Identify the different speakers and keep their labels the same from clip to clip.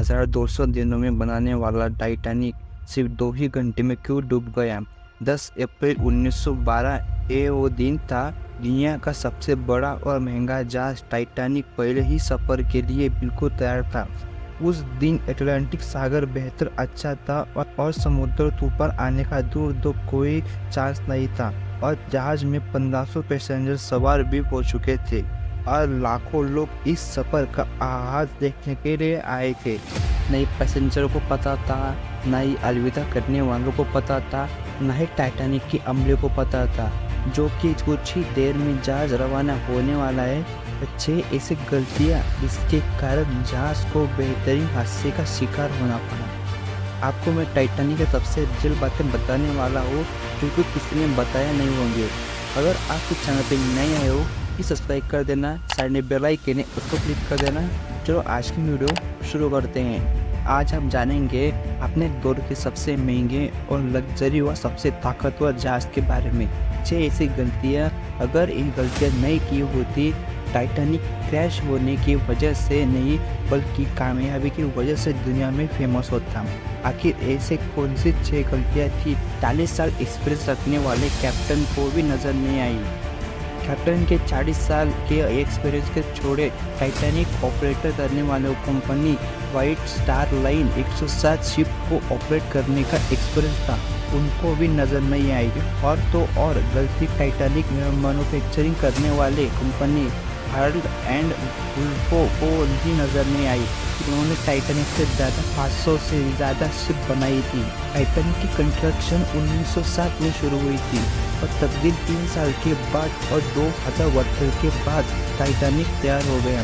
Speaker 1: 1200 दिनों में बनाने वाला टाइटैनिक सिर्फ 2 ही घंटे में क्यों डूब गया? 10 अप्रैल 1912 ये वो दिन था। दुनिया का सबसे बड़ा और महंगा जहाज टाइटैनिक पहले ही सफ़र के लिए बिल्कुल तैयार था। उस दिन अटलांटिक सागर बेहतर अच्छा था और समुद्र तूफान आने का दूर दूर कोई चांस नहीं था। और जहाज में 1500 पैसेंजर सवार भी हो चुके थे और लाखों लोग इस सफ़र का आगाज देखने के लिए आए थे। नहीं पैसेंजर को पता था, न ही अलविदा करने वालों को पता था, न ही टाइटैनिक के अमले को पता था जो कि कुछ ही देर में जहाज रवाना होने वाला है। अच्छे ऐसी गलतियाँ जिसके कारण जहाज को बेहतरीन हादसे का शिकार होना पड़ा। आपको मैं टाइटैनिक की सबसे दिल बातें बताने वाला हूँ क्योंकि किसी ने बताया नहीं होंगे। अगर आप इस चैनल पर नए आए हो तो सब्सक्राइब कर देना, साइड में बेल आइकन है उसको क्लिक कर देना। चलो आज की वीडियो शुरू करते हैं। आज हम जानेंगे अपने दौर के सबसे महंगे और लग्जरी व सबसे ताकतवर जहाज के बारे में। 6 ऐसी गलतियाँ, अगर इन गलतियाँ नहीं की होती टाइटैनिक क्रैश होने की वजह से नहीं बल्कि कामयाबी की वजह से दुनिया में फेमस होता। आखिर ऐसे कौन सी 6 गलतियाँ थी 40 साल एक्सपीरियंस रखने वाले कैप्टन को भी नज़र नहीं आई। कैप्टन के 40 साल के एक्सपीरियंस के छोड़े टाइटैनिक ऑपरेटर करने वाले company white star line 107 ship को ऑपरेट करने का एक्सपीरियंस था, उनको भी नज़र नहीं आई। और तो और गलती टाइटैनिक मैन्युफैक्चरिंग करने वाले कंपनी हार्ल्ड एंड वुल्फो को भी नज़र नहीं आई। उन्होंने टाइटैनिक से ज़्यादा 500 से ज़्यादा शिप बनाई थी। टाइटैनिक की कंस्ट्रक्शन 1907 में शुरू हुई थी और तब्दील 3 साल के बाद और 2000 वर्षों के बाद टाइटैनिक तैयार हो गया।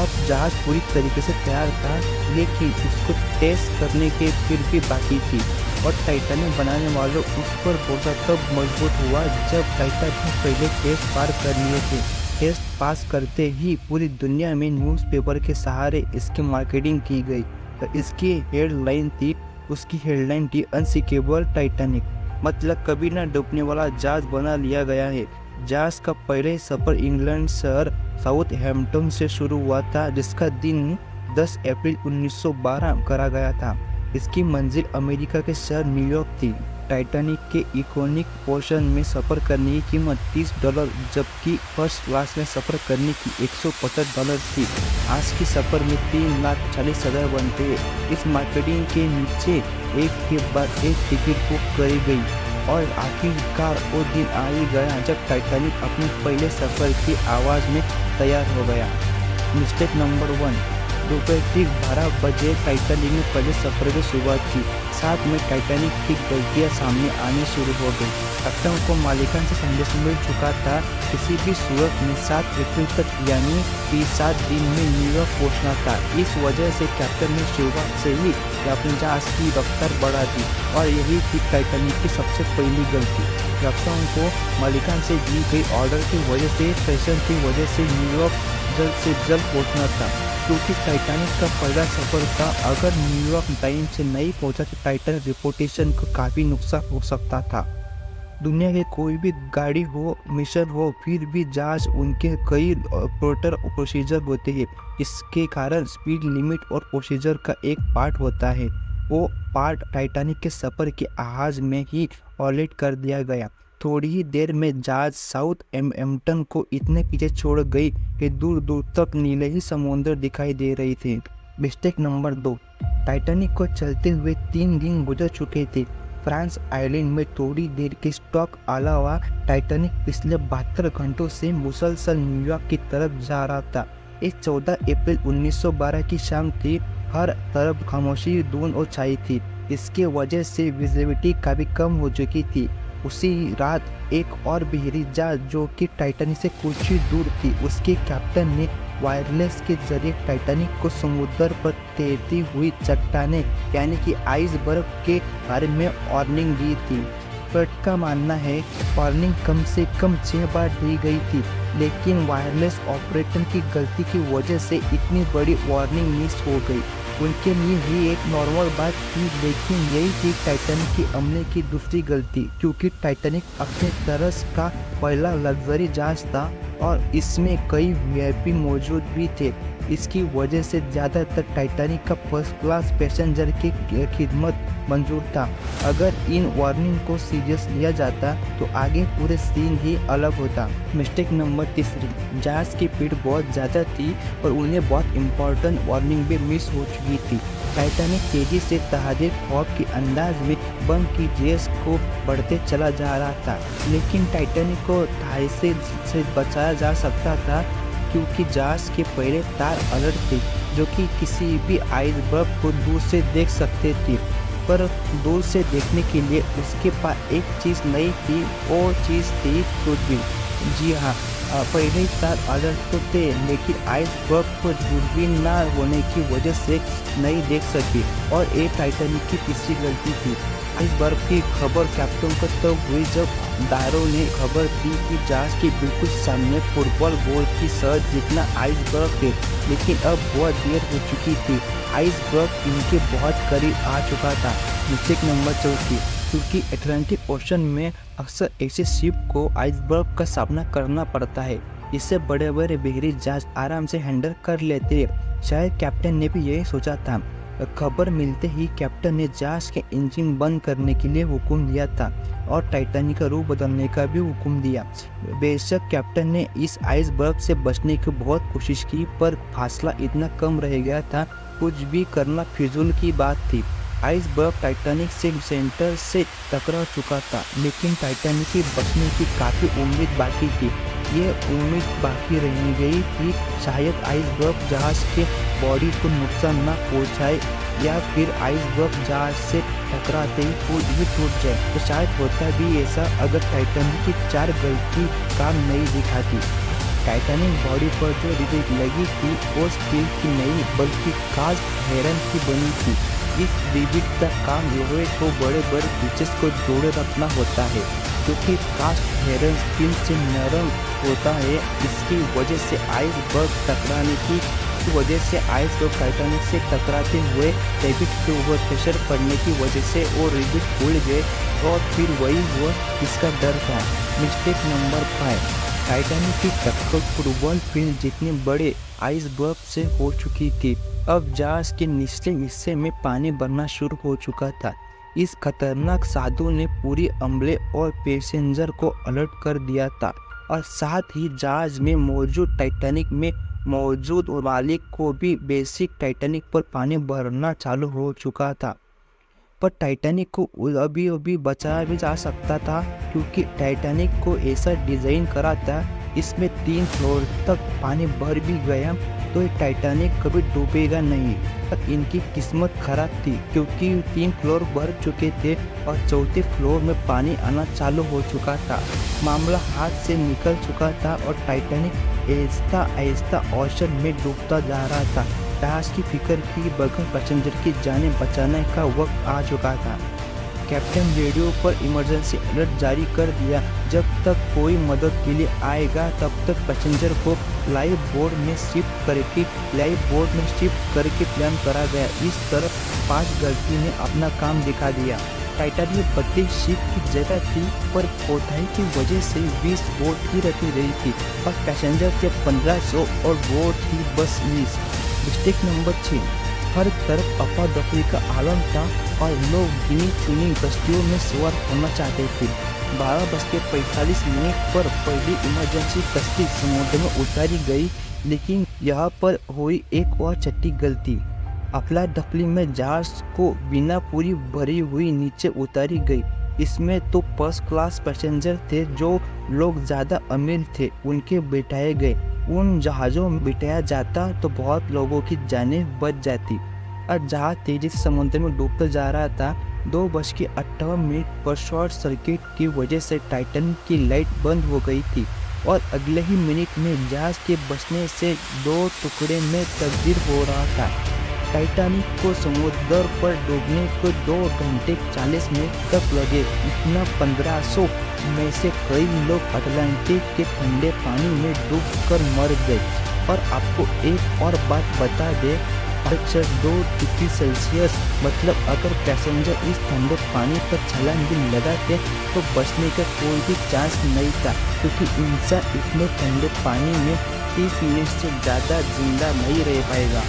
Speaker 1: अब जहाज पूरी तरीके से तैयार था लेकिन उसको टेस्ट करने के फिर भी बाकी थी और टाइटैनिक बनाने वालों उस पर भरोसा तब मजबूत हुआ जब टाइटैनिक पहले टेस्ट पार कर लिए थे। टेस्ट पास करते ही पूरी दुनिया में न्यूज़पेपर के सहारे इसकी मार्केटिंग की गई। तो इसकी हेडलाइन थी अनसिंकेबल टाइटैनिक, मतलब कभी ना डूबने वाला जहाज बना लिया गया है। जहाज का पहले सफ़र इंग्लैंड शहर साउथहैम्पटन से शुरू हुआ था जिसका दिन 10 अप्रैल 1912 करा गया था। इसकी मंजिल अमेरिका के शहर न्यूयॉर्क थी। टाइटैनिक के इकोनिक पोर्शन में सफ़र करने की कीमत $30 जबकि फर्स्ट क्लास में सफ़र करने की $150 थी। आज की सफ़र में 3,40,000 बनते हैं। इस मार्केटिंग के नीचे एक के बाद एक टिकट बुक करी गई और आखिरकार वो दिन आ ही गया जब टाइटैनिक अपने पहले सफ़र की आवाज़ में तैयार हो गया। मिस्टेक नंबर 1, दोपहर ठीक 12 बजे टाइटैनिक ने पहले सफ़र की शुरुआत की। साथ में टाइटैनिक की गलतियां सामने आनी शुरू हो गई। कैप्टन को मालिकान से संदेश मिल चुका था किसी भी सूरत में 7 अप्रैल तक यानी कि 7 दिन में न्यूयॉर्क पहुंचना था। इस वजह से कैप्टन ने शुरुआत से ही अपने जहाज की रफ्तार बढ़ा दी और यही थी टाइटैनिक की सबसे पहली गलती। कैप्टन को मालिकान से दी गई ऑर्डर की वजह से प्रेशर की वजह से न्यूयॉर्क जल्द से जल्द पहुँचना था क्योंकि टाइटैनिक का पहला सफ़र था। अगर न्यूयॉर्क टाइम से नहीं पहुंचा तो टाइटैनिक रिपोर्टेशन को काफ़ी नुकसान हो सकता था। दुनिया के कोई भी गाड़ी हो, मिशन हो, फिर भी जहाज उनके कई प्रोसीजर होते हैं। इसके कारण स्पीड लिमिट और प्रोसीजर का एक पार्ट होता है। वो पार्ट टाइटैनिक के सफ़र के आगाज में ही ऑलेट कर दिया गया। थोड़ी ही देर में जहाज साउथहैम्पटन को इतने पीछे छोड़ गई कि दूर दूर तक नीले ही समुद्र दिखाई दे रही थे। मिस्टेक नंबर 2, टाइटैनिक को चलते हुए 3 दिन गुजर चुके थे। फ्रांस आइलैंड में थोड़ी देर के स्टॉक अलावा टाइटैनिक पिछले 72 घंटों से मुसलसल न्यूयॉर्क की तरफ जा रहा था। इस 14 अप्रैल 1912 की शाम थी। हर तरफ खामोशी, धुंध और छाई थी। इसके वजह से विजिबिलिटी काफ़ी कम हो चुकी थी। उसी रात एक और बहरी जहाज जो कि टाइटैनिक से कुछ ही दूर थी, उसके कैप्टन ने वायरलेस के जरिए टाइटैनिक को समुद्र पर तैरती हुई चट्टानें यानी कि आइसबर्ग के बारे में वार्निंग दी थी। एक्सपर्ट का मानना है वार्निंग कम से कम 6 बार दी गई थी लेकिन वायरलेस ऑपरेटर की गलती की वजह से इतनी बड़ी वार्निंग मिस हो गई। उनके लिए ये एक नॉर्मल बात थी लेकिन यही थी टाइटैनिक की अमले की दूसरी गलती क्योंकि टाइटैनिक अपने तरह का पहला लग्जरी जहाज था और इसमें कई वीआईपी मौजूद भी थे। इसकी वजह से ज़्यादातर टाइटैनिक का फर्स्ट क्लास पैसेंजर की खिदमत मंजूर था। अगर इन वार्निंग को सीरियस लिया जाता तो आगे पूरे सीन ही अलग होता। मिस्टेक नंबर तीसरी, जहाज की स्पीड बहुत ज़्यादा थी और उन्हें बहुत इंपॉर्टेंट वार्निंग भी मिस हो चुकी थी। टाइटैनिक तेजी से तहरीर ख्वाब के अंदाज में बम की रेस को बढ़ते चला जा रहा था, लेकिन टाइटैनिक को हादसे से बचाया जा सकता था क्योंकि जहाज के पहले तार अलर्ट थे जो कि किसी भी आइसबर्ग को दूर से देख सकते थे। पर दूर से देखने के लिए उसके पास एक चीज़ नहीं थी, वो चीज़ थी दूरबीन। जी हाँ, पहले तार अलर्ट तो थे लेकिन आइसबर्ग को दूरबीन ना होने की वजह से नहीं देख सकी और ये टाइटैनिक की तीसरी गलती थी। आइसबर्ग की खबर कैप्टन को तब हुई जब दारों ने खबर दी कि जहाज के बिल्कुल सामने फुटबॉल गोल की सतह जितना आइसबर्ग थे, लेकिन अब बहुत देर हो चुकी थी। आइसबर्ग इनके बहुत करीब आ चुका था। मिस्टेक नंबर चौथी, क्योंकि अटलांटिक ओशन में अक्सर ऐसे शिप को आइसबर्ग का सामना करना पड़ता है, इससे बड़े बड़े बहरी जहाज आराम से हैंडल कर लेते। शायद कैप्टन ने भी यही सोचा था। खबर मिलते ही कैप्टन ने जहाज के इंजन बंद करने के लिए हुक्म दिया था और टाइटैनिक का रूप बदलने का भी हुक्म दिया। बेशक कैप्टन ने इस आइसबर्ग से बचने की बहुत कोशिश की, पर फासला इतना कम रह गया था, कुछ भी करना फिजूल की बात थी। आइसबर्ग टाइटैनिक से सेंटर से टकरा चुका था, लेकिन टाइटैनिक के बचने की काफ़ी उम्मीद बाकी थी। ये उम्मीद बाकी रह गई कि शायद आइसबर्ग जहाज के बॉडी को नुकसान न पहुंचाए या फिर आइसबर्ग जहाज से टकराते ही टूट जाए। तो शायद होता भी ऐसा अगर टाइटैनिक की 4 गलती काम नहीं दिखाती। टाइटैनिक बॉडी पर जो रिवेट लगी थी वो स्टील की नहीं बल्कि कास्ट आयरन की बनी थी। इस रिवेट का काम लोहे को बड़े बड़े पीसेस को जोड़े रखना होता है, क्योंकि कास्ट आयरन स्टील से नरम होता है। इसकी वजह से आइसबर्ग टकराने की वजह से आइसबर्ग टाइटैनिक से टकराते हुए रिवेट के ऊपर प्रेशर पड़ने की वजह से वो रिवेट खुल गए और फिर वही हुआ जिसका डर था। मिस्टेक नंबर 5, टाइटैनिक की टक्कर फुटबॉल फील्ड जितने बड़े आइसबर्ग से हो चुकी थी। अब जहाज के निचले हिस्से में पानी भरना शुरू हो चुका था। इस खतरनाक साधु ने पूरी अमले और पैसेंजर को अलर्ट कर दिया था और साथ ही जहाज में मौजूद टाइटैनिक में मौजूद मालिक को भी बेसिक टाइटैनिक पर पानी भरना चालू हो चुका था। पर टाइटैनिक को अभी अभी बचाया भी जा सकता था, क्योंकि टाइटैनिक को ऐसा डिज़ाइन करा था इसमें 3 फ्लोर तक पानी भर भी गया तो ये टाइटैनिक कभी डूबेगा नहीं। पर इनकी किस्मत खराब थी, क्योंकि 3 फ्लोर भर चुके थे और 4थे फ्लोर में पानी आना चालू हो चुका था। मामला हाथ से निकल चुका था और टाइटैनिक आहिस्ता आहिस्ता ओशन में डूबता जा रहा था। जहाज की फिक्र की बगैर पैसेंजर की जानें बचाने का वक्त आ चुका था। कैप्टन रेडियो पर इमरजेंसी अलर्ट जारी कर दिया। जब तक कोई मदद के लिए आएगा तब तक पैसेंजर को लाइफ बोर्ड में शिफ्ट करके प्लान करा गया। इस तरह 5 गलती ने अपना काम दिखा दिया। टाइटैनिक 32 शिप की जगह थी, पर कोताही की वजह से 20 बोट ही रखी गई थी और पैसेंजर थे 1500 और बोट थी बस 20। मिस्टेक नंबर 6, हर तरफ अफरा तफरी का आलम था और लोग गिनी चुनी कश्तियों में सवार होना चाहते थे। 12:45 पर पहली इमरजेंसी कश्ती समुद्र में उतारी गई, लेकिन यहाँ पर हुई एक और छठी गलती। अफरा तफरी में जहाज को बिना पूरी भरी हुई नीचे उतारी गई। इसमें तो फर्स्ट क्लास पैसेंजर थे, जो लोग ज़्यादा अमीर थे उनके बिठाए गए। उन जहाज़ों में बिठाया जाता तो बहुत लोगों की जानें बच जाती। और जहाज तेजी से समुद्र में डूबता जा रहा था। 2:58 पर शॉर्ट सर्किट की वजह से टाइटैनिक की लाइट बंद हो गई थी और अगले ही मिनट में जहाज के बचने से 2 टुकड़े में तब्दील हो रहा था। टाइटैनिक को समुद्र पर डूबने को 2 घंटे 40 मिनट तक लगे। इतना 1500 में से कई लोग अटलांटिक के ठंडे पानी में डूबकर मर गए। और आपको एक और बात बता दें, 2 डिग्री सेल्सियस मतलब अगर पैसेंजर इस ठंडे पानी पर छलांग भी लगाते तो बचने का कोई भी चांस नहीं था, क्योंकि इंसान इतने ठंडे पानी में 30 मिनट से ज़्यादा जिंदा नहीं रह पाएगा।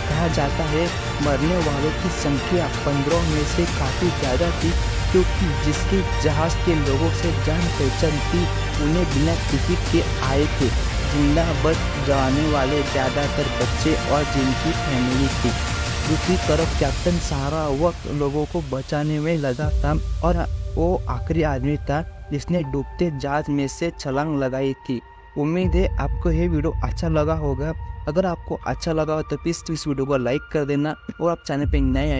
Speaker 1: कहा जाता है मरने वालों की संख्या 15 में से काफ़ी ज़्यादा थी, क्योंकि जिसके जहाज़ के लोगों से जान पहचान थी उन्हें बिना टिकट के आए थे। जिंदा बच जाने वाले ज़्यादातर बच्चे और जिनकी फैमिली थी। दूसरी तरफ कैप्टन सारा वक्त लोगों को बचाने में लगा था और वो आखिरी आदमी था जिसने डूबते जहाज में से छलांग लगाई थी। उम्मीद है आपको ये वीडियो अच्छा लगा होगा। अगर आपको अच्छा लगा हो तो प्लीज़ इस वीडियो को लाइक कर देना, और आप चैनल पर नए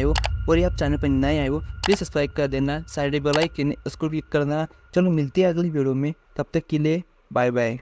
Speaker 1: आए हो प्लीज़ सब्सक्राइब कर देना। साइड बेल आइकन उसको क्लिक करना। चलो मिलते हैं अगली वीडियो में, तब तक के लिए बाय बाय।